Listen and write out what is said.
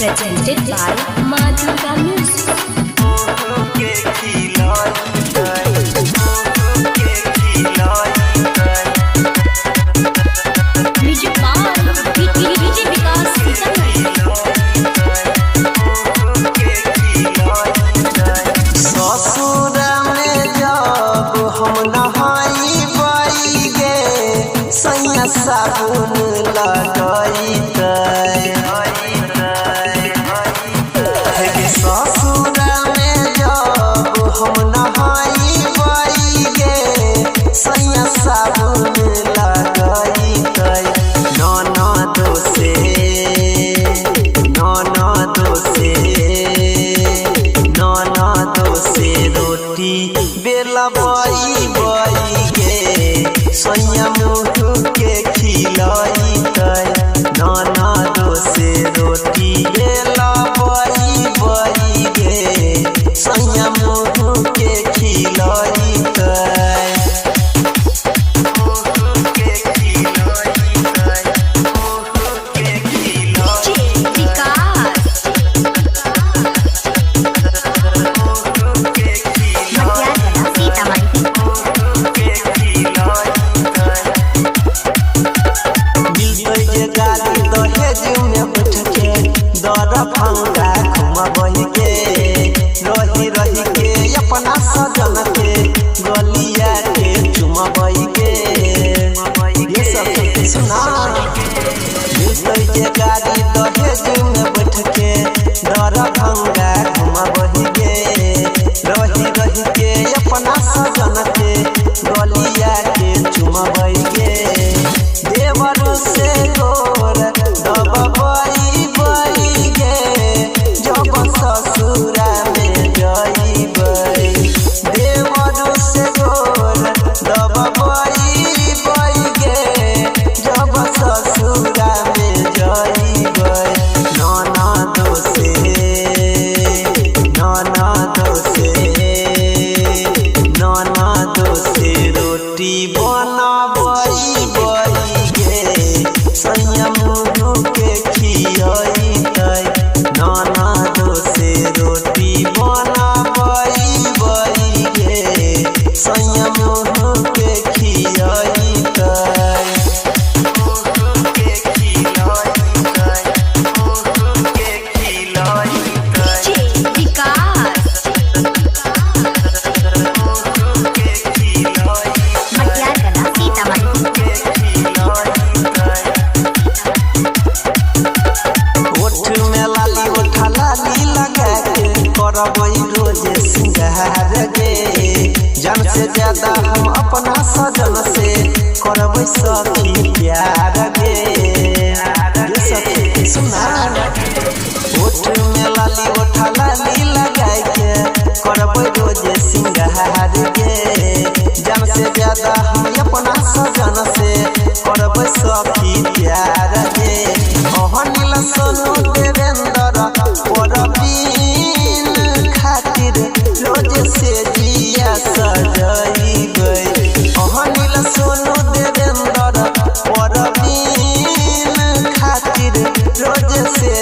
presented by Ma Durga Music. Music by DJ Vikas Sitamarhi. ससुरा में जब हम नहाई बाई गे सैया साबुन लगाई ससुरा में जब हम नहाई बाई गे सैया साबुन लगाई ननदो से रोटी बेला बाई बाई गे सैया मुँह के खिलाई ननदो से रोटी बेला बाई बाई गे सैया मुँह के खिलाई फंगा घुमबही के रही के अपना सजन के गलिया के चुमबही के ये सब सुना के गाड़ी दहेज में बैठ के दर फंगा घुमबही के रही के अपना सजन के गलिया के चुमबही के देवर से गोर दबबई बई ससुरा में जइबै देवर से गोर दबबई बई गे जब ससुरा में जइबै ननदो से रोटी बनबई बई गे सैया मुँह के खियई ननदो से रोटी बनबई बई गे सैया मुँह के खियई करबई रोजे सिंगार गे जान से ज्यादा हम अपना सजन से करबई सखी प्यार गे सखी सुना ओठ में लाली ओठा लाली लगाई के करबई रोजे सिंगार गे जान से ज्यादा हम अपना सजन से करबई सखी प्यार गे अनिल सोनू देवेंद्र खातिर रोज से जिया सजइबै अनिल सोनू देवेंद्र परवीन खातिर रोज से